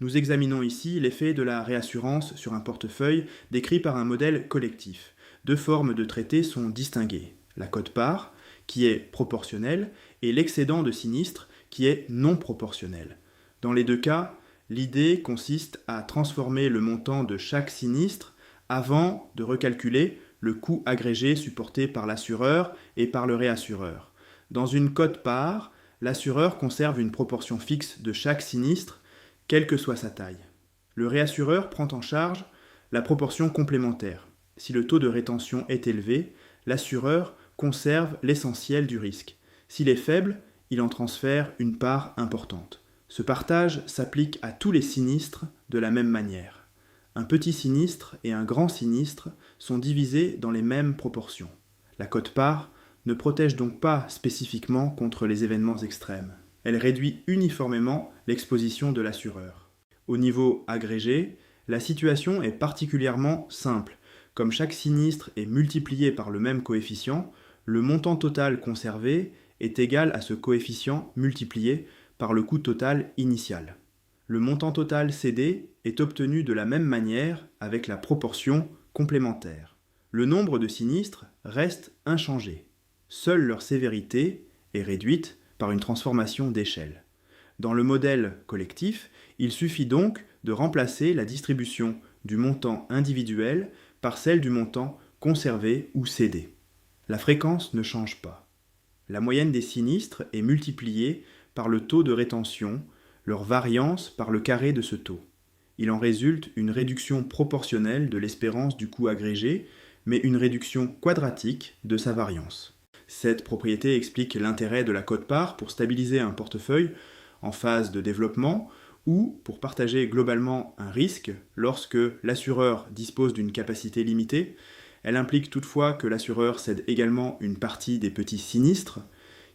Nous examinons ici l'effet de la réassurance sur un portefeuille décrit par un modèle collectif. Deux formes de traité sont distinguées. La quote-part, qui est proportionnelle, et l'excédent de sinistre, qui est non proportionnel. Dans les deux cas, l'idée consiste à transformer le montant de chaque sinistre avant de recalculer le coût agrégé supporté par l'assureur et par le réassureur. Dans une quote-part, l'assureur conserve une proportion fixe de chaque sinistre, quelle que soit sa taille. Le réassureur prend en charge la proportion complémentaire. Si le taux de rétention est élevé, l'assureur conserve l'essentiel du risque. S'il est faible, il en transfère une part importante. Ce partage s'applique à tous les sinistres de la même manière. Un petit sinistre et un grand sinistre sont divisés dans les mêmes proportions. La quote-part ne protège donc pas spécifiquement contre les événements extrêmes. Elle réduit uniformément l'exposition de l'assureur. Au niveau agrégé, la situation est particulièrement simple. Comme chaque sinistre est multiplié par le même coefficient, le montant total conservé est égal à ce coefficient multiplié par le coût total initial. Le montant total cédé est obtenu de la même manière avec la proportion complémentaire. Le nombre de sinistres reste inchangé. Seule leur sévérité est réduite par une transformation d'échelle. Dans le modèle collectif, il suffit donc de remplacer la distribution du montant individuel par celle du montant conservé ou cédé. La fréquence ne change pas. La moyenne des sinistres est multipliée par le taux de rétention, leur variance par le carré de ce taux. Il en résulte une réduction proportionnelle de l'espérance du coût agrégé, mais une réduction quadratique de sa variance. Cette propriété explique l'intérêt de la quote-part pour stabiliser un portefeuille en phase de développement ou pour partager globalement un risque lorsque l'assureur dispose d'une capacité limitée. Elle implique toutefois que l'assureur cède également une partie des petits sinistres,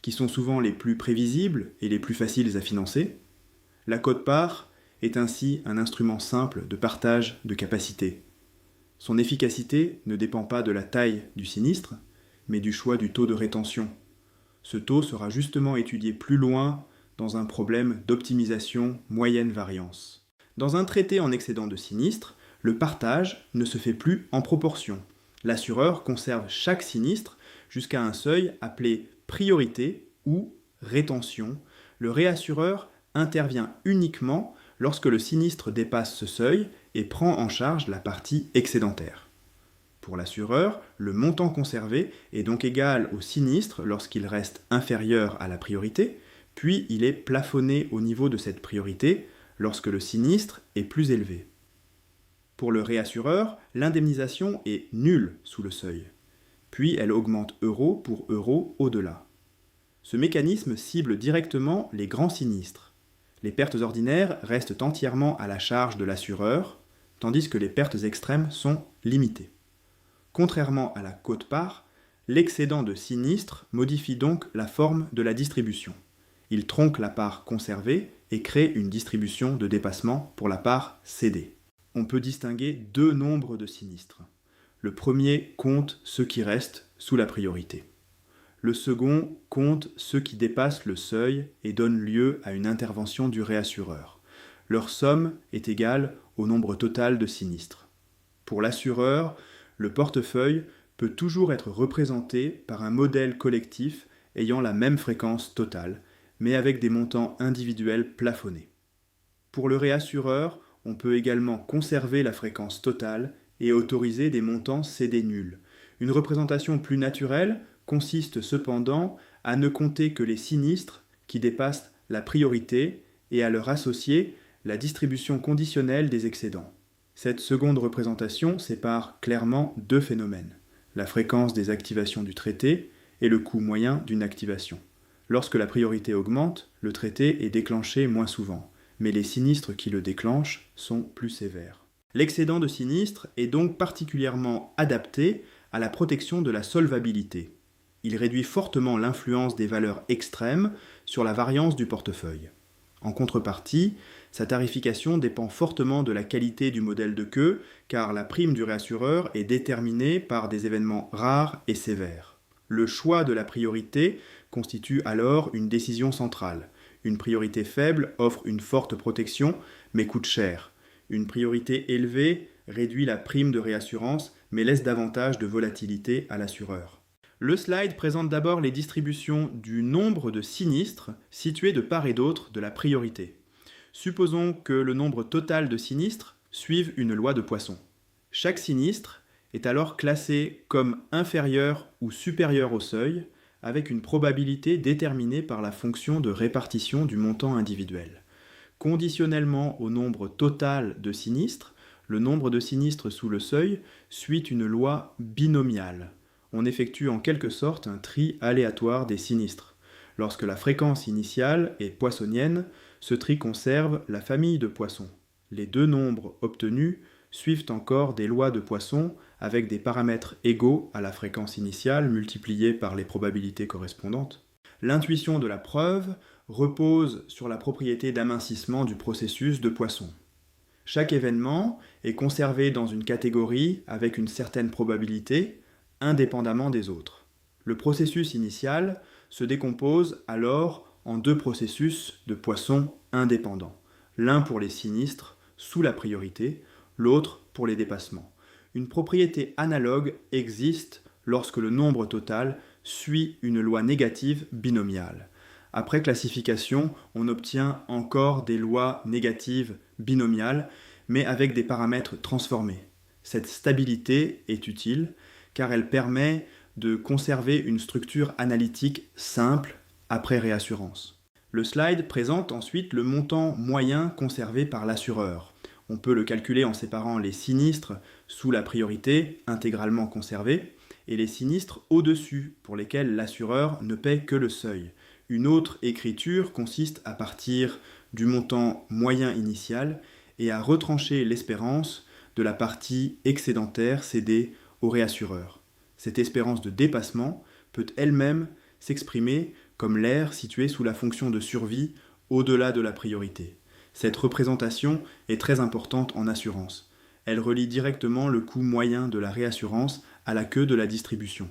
qui sont souvent les plus prévisibles et les plus faciles à financer. La quote-part est ainsi un instrument simple de partage de capacité. Son efficacité ne dépend pas de la taille du sinistre, mais du choix du taux de rétention. Ce taux sera justement étudié plus loin dans un problème d'optimisation moyenne variance. Dans un traité en excédent de sinistre, le partage ne se fait plus en proportion. L'assureur conserve chaque sinistre jusqu'à un seuil appelé priorité ou rétention. Le réassureur intervient uniquement lorsque le sinistre dépasse ce seuil et prend en charge la partie excédentaire. Pour l'assureur, le montant conservé est donc égal au sinistre lorsqu'il reste inférieur à la priorité, puis il est plafonné au niveau de cette priorité lorsque le sinistre est plus élevé. Pour le réassureur, l'indemnisation est nulle sous le seuil, puis elle augmente euro pour euro au-delà. Ce mécanisme cible directement les grands sinistres. Les pertes ordinaires restent entièrement à la charge de l'assureur, tandis que les pertes extrêmes sont limitées. Contrairement à la quote-part, l'excédent de sinistre modifie donc la forme de la distribution. Il tronque la part conservée et crée une distribution de dépassement pour la part cédée. On peut distinguer deux nombres de sinistres. Le premier compte ceux qui restent sous la priorité. Le second compte ceux qui dépassent le seuil et donnent lieu à une intervention du réassureur. Leur somme est égale au nombre total de sinistres. Pour l'assureur, le portefeuille peut toujours être représenté par un modèle collectif ayant la même fréquence totale, mais avec des montants individuels plafonnés. Pour le réassureur, on peut également conserver la fréquence totale et autoriser des montants cédés nuls. Une représentation plus naturelle consiste cependant à ne compter que les sinistres qui dépassent la priorité et à leur associer la distribution conditionnelle des excédents. Cette seconde représentation sépare clairement deux phénomènes, la fréquence des activations du traité et le coût moyen d'une activation. Lorsque la priorité augmente, le traité est déclenché moins souvent, mais les sinistres qui le déclenchent sont plus sévères. L'excédent de sinistre est donc particulièrement adapté à la protection de la solvabilité. Il réduit fortement l'influence des valeurs extrêmes sur la variance du portefeuille. En contrepartie, sa tarification dépend fortement de la qualité du modèle de queue, car la prime du réassureur est déterminée par des événements rares et sévères. Le choix de la priorité constitue alors une décision centrale. Une priorité faible offre une forte protection, mais coûte cher. Une priorité élevée réduit la prime de réassurance, mais laisse davantage de volatilité à l'assureur. Le slide présente d'abord les distributions du nombre de sinistres situés de part et d'autre de la priorité. Supposons que le nombre total de sinistres suive une loi de Poisson. Chaque sinistre est alors classé comme inférieur ou supérieur au seuil, avec une probabilité déterminée par la fonction de répartition du montant individuel. Conditionnellement au nombre total de sinistres, le nombre de sinistres sous le seuil suit une loi binomiale. On effectue en quelque sorte un tri aléatoire des sinistres. Lorsque la fréquence initiale est poissonienne, ce tri conserve la famille de Poisson. Les deux nombres obtenus suivent encore des lois de Poisson avec des paramètres égaux à la fréquence initiale multipliée par les probabilités correspondantes. L'intuition de la preuve repose sur la propriété d'amincissement du processus de Poisson. Chaque événement est conservé dans une catégorie avec une certaine probabilité, indépendamment des autres. Le processus initial se décompose alors en deux processus de Poisson indépendants, l'un pour les sinistres sous la priorité, l'autre pour les dépassements. Une propriété analogue existe lorsque le nombre total suit une loi négative binomiale. Après classification, on obtient encore des lois négatives binomiales, mais avec des paramètres transformés. Cette stabilité est utile car elle permet de conserver une structure analytique simple après réassurance. Le slide présente ensuite le montant moyen conservé par l'assureur. On peut le calculer en séparant les sinistres sous la priorité, intégralement conservés, et les sinistres au-dessus, pour lesquels l'assureur ne paie que le seuil. Une autre écriture consiste à partir du montant moyen initial et à retrancher l'espérance de la partie excédentaire cédée au réassureur. Cette espérance de dépassement peut elle-même s'exprimer comme l'aire situé sous la fonction de survie au-delà de la priorité. Cette représentation est très importante en assurance. Elle relie directement le coût moyen de la réassurance à la queue de la distribution.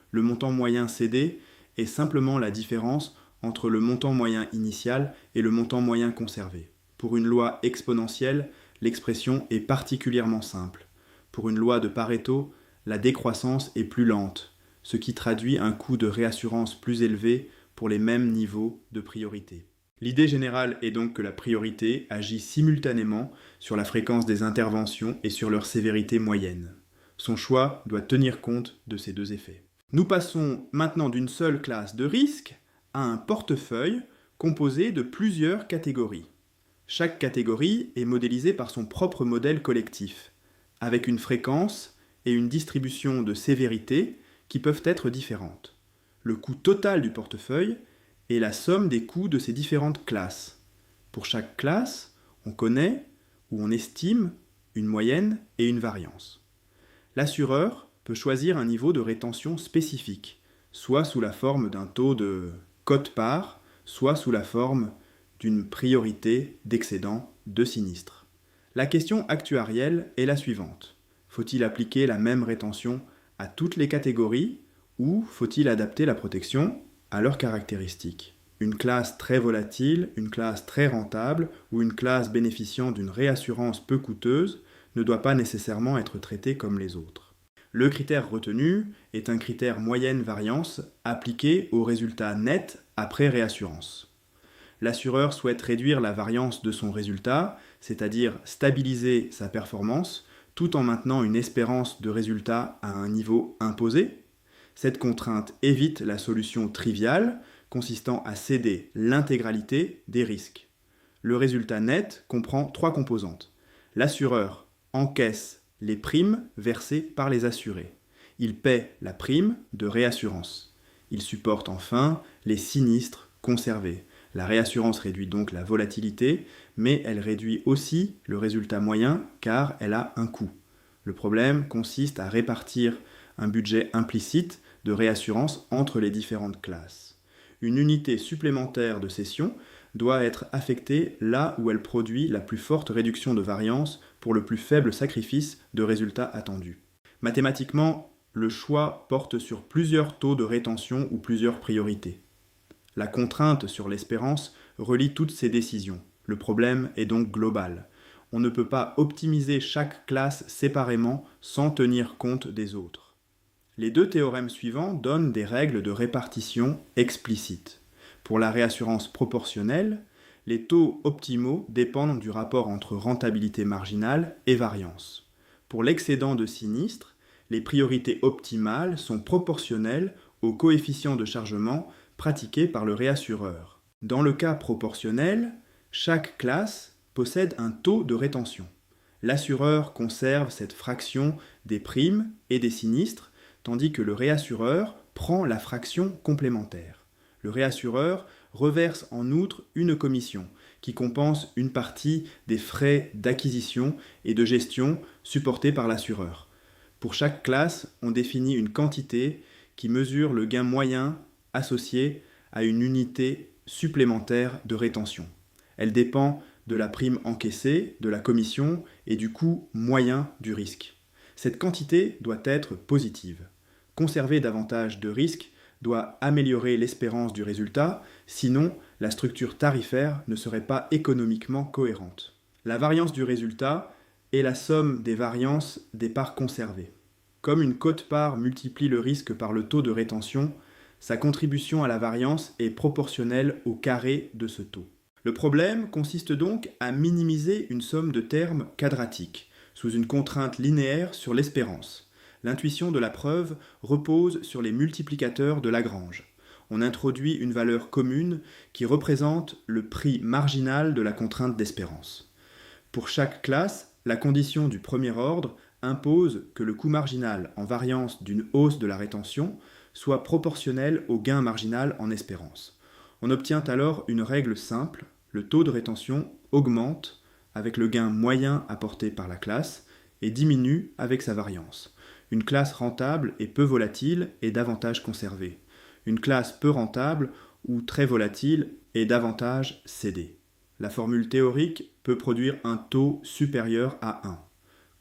Le montant moyen cédé est simplement la différence entre le montant moyen initial et le montant moyen conservé. Pour une loi exponentielle, l'expression est particulièrement simple. Pour une loi de Pareto, la décroissance est plus lente, ce qui traduit un coût de réassurance plus élevé pour les mêmes niveaux de priorité. L'idée générale est donc que la priorité agit simultanément sur la fréquence des interventions et sur leur sévérité moyenne. Son choix doit tenir compte de ces deux effets. Nous passons maintenant d'une seule classe de risque à un portefeuille composé de plusieurs catégories. Chaque catégorie est modélisée par son propre modèle collectif, avec une fréquence et une distribution de sévérité qui peuvent être différentes. Le coût total du portefeuille est la somme des coûts de ces différentes classes. Pour chaque classe, on connaît ou on estime une moyenne et une variance. L'assureur peut choisir un niveau de rétention spécifique, soit sous la forme d'un taux de quote-part, soit sous la forme d'une priorité d'excédent de sinistre. La question actuarielle est la suivante. Faut-il appliquer la même rétention à toutes les catégories ou faut-il adapter la protection à leurs caractéristiques? Une classe très volatile, une classe très rentable ou une classe bénéficiant d'une réassurance peu coûteuse ne doit pas nécessairement être traitée comme les autres. Le critère retenu est un critère moyenne variance appliqué au résultat net après réassurance. L'assureur souhaite réduire la variance de son résultat, c'est-à-dire stabiliser sa performance, tout en maintenant une espérance de résultat à un niveau imposé. Cette contrainte évite la solution triviale, consistant à céder l'intégralité des risques. Le résultat net comprend trois composantes. L'assureur encaisse les primes versées par les assurés. Il paie la prime de réassurance. Il supporte enfin les sinistres conservés. La réassurance réduit donc la volatilité, mais elle réduit aussi le résultat moyen car elle a un coût. Le problème consiste à répartir un budget implicite de réassurance entre les différentes classes. Une unité supplémentaire de cession doit être affectée là où elle produit la plus forte réduction de variance pour le plus faible sacrifice de résultat attendu. Mathématiquement, le choix porte sur plusieurs taux de rétention ou plusieurs priorités. La contrainte sur l'espérance relie toutes ces décisions. Le problème est donc global. On ne peut pas optimiser chaque classe séparément sans tenir compte des autres. Les deux théorèmes suivants donnent des règles de répartition explicites. Pour la réassurance proportionnelle, les taux optimaux dépendent du rapport entre rentabilité marginale et variance. Pour l'excédent de sinistre, les priorités optimales sont proportionnelles au coefficient de chargement pratiqué par le réassureur. Dans le cas proportionnel, chaque classe possède un taux de rétention. L'assureur conserve cette fraction des primes et des sinistres, tandis que le réassureur prend la fraction complémentaire. Le réassureur reverse en outre une commission qui compense une partie des frais d'acquisition et de gestion supportés par l'assureur. Pour chaque classe, on définit une quantité qui mesure le gain moyen associé à une unité supplémentaire de rétention. Elle dépend de la prime encaissée, de la commission et du coût moyen du risque. Cette quantité doit être positive. Conserver davantage de risques doit améliorer l'espérance du résultat, sinon la structure tarifaire ne serait pas économiquement cohérente. La variance du résultat est la somme des variances des parts conservées. Comme une quote-part multiplie le risque par le taux de rétention, sa contribution à la variance est proportionnelle au carré de ce taux. Le problème consiste donc à minimiser une somme de termes quadratiques, sous une contrainte linéaire sur l'espérance. L'intuition de la preuve repose sur les multiplicateurs de Lagrange. On introduit une valeur commune qui représente le prix marginal de la contrainte d'espérance. Pour chaque classe, la condition du premier ordre impose que le coût marginal en variance d'une hausse de la rétention soit proportionnel au gain marginal en espérance. On obtient alors une règle simple, le taux de rétention augmente avec le gain moyen apporté par la classe et diminue avec sa variance. Une classe rentable et peu volatile est davantage conservée. Une classe peu rentable ou très volatile est davantage cédée. La formule théorique peut produire un taux supérieur à 1.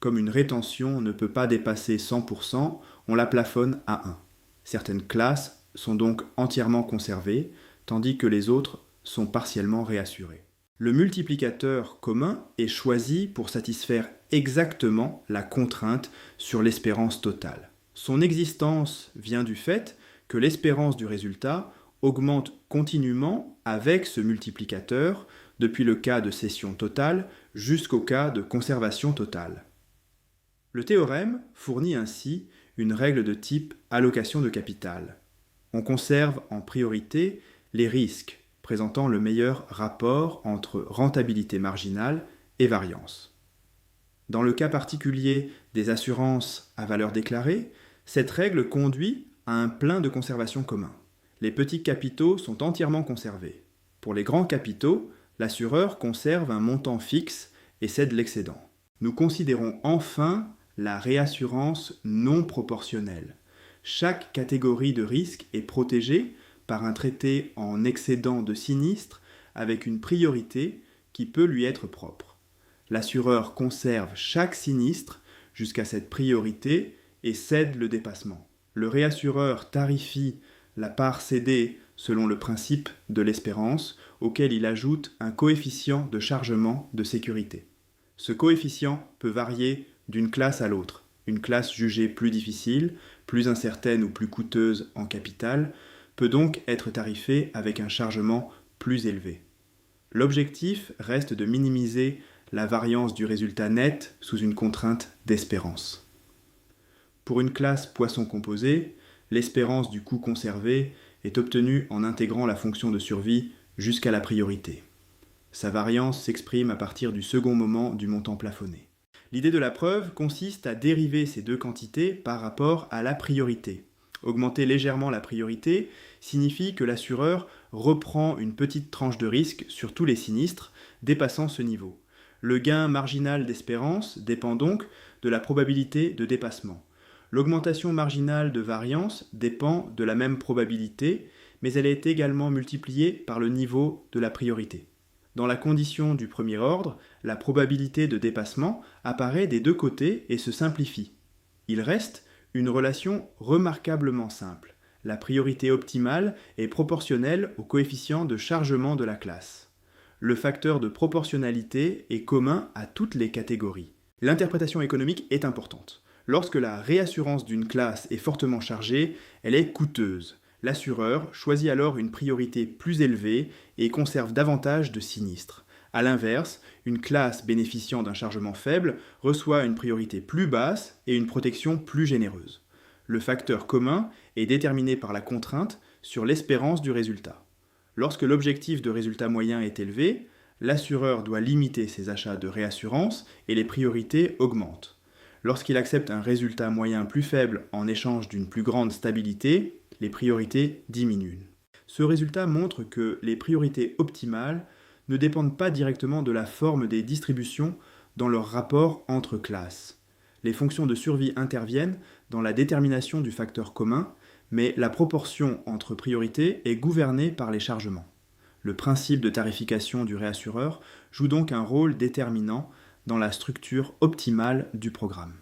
Comme une rétention ne peut pas dépasser 100%, on la plafonne à 1. Certaines classes sont donc entièrement conservées, tandis que les autres sont partiellement réassurées. Le multiplicateur commun est choisi pour satisfaire exactement la contrainte sur l'espérance totale. Son existence vient du fait que l'espérance du résultat augmente continuellement avec ce multiplicateur depuis le cas de cession totale jusqu'au cas de conservation totale. Le théorème fournit ainsi une règle de type allocation de capital. On conserve en priorité les risques présentant le meilleur rapport entre rentabilité marginale et variance. Dans le cas particulier des assurances à valeur déclarée, cette règle conduit à un plein de conservation commun. Les petits capitaux sont entièrement conservés. Pour les grands capitaux, l'assureur conserve un montant fixe et cède l'excédent. Nous considérons enfin la réassurance non proportionnelle. Chaque catégorie de risque est protégée par un traité en excédent de sinistre avec une priorité qui peut lui être propre. L'assureur conserve chaque sinistre jusqu'à cette priorité et cède le dépassement. Le réassureur tarifie la part cédée selon le principe de l'espérance, auquel il ajoute un coefficient de chargement de sécurité. Ce coefficient peut varier d'une classe à l'autre. Une classe jugée plus difficile, plus incertaine ou plus coûteuse en capital peut donc être tarifée avec un chargement plus élevé. L'objectif reste de minimiser la variance du résultat net sous une contrainte d'espérance. Pour une classe poisson composé, l'espérance du coût conservé est obtenue en intégrant la fonction de survie jusqu'à la priorité. Sa variance s'exprime à partir du second moment du montant plafonné. L'idée de la preuve consiste à dériver ces deux quantités par rapport à la priorité. Augmenter légèrement la priorité signifie que l'assureur reprend une petite tranche de risque sur tous les sinistres dépassant ce niveau. Le gain marginal d'espérance dépend donc de la probabilité de dépassement. L'augmentation marginale de variance dépend de la même probabilité, mais elle est également multipliée par le niveau de la priorité. Dans la condition du premier ordre, la probabilité de dépassement apparaît des deux côtés et se simplifie. Il reste une relation remarquablement simple. La priorité optimale est proportionnelle au coefficient de chargement de la classe. le facteur de proportionnalité est commun à toutes les catégories. L'interprétation économique est importante. Lorsque la réassurance d'une classe est fortement chargée, elle est coûteuse. L'assureur choisit alors une priorité plus élevée et conserve davantage de sinistres. A l'inverse, une classe bénéficiant d'un chargement faible reçoit une priorité plus basse et une protection plus généreuse. Le facteur commun est déterminé par la contrainte sur l'espérance du résultat. Lorsque l'objectif de résultat moyen est élevé, l'assureur doit limiter ses achats de réassurance et les priorités augmentent. Lorsqu'il accepte un résultat moyen plus faible en échange d'une plus grande stabilité, les priorités diminuent. Ce résultat montre que les priorités optimales ne dépendent pas directement de la forme des distributions dans leur rapport entre classes. Les fonctions de survie interviennent dans la détermination du facteur commun, mais la proportion entre priorités est gouvernée par les chargements. Le principe de tarification du réassureur joue donc un rôle déterminant dans la structure optimale du programme.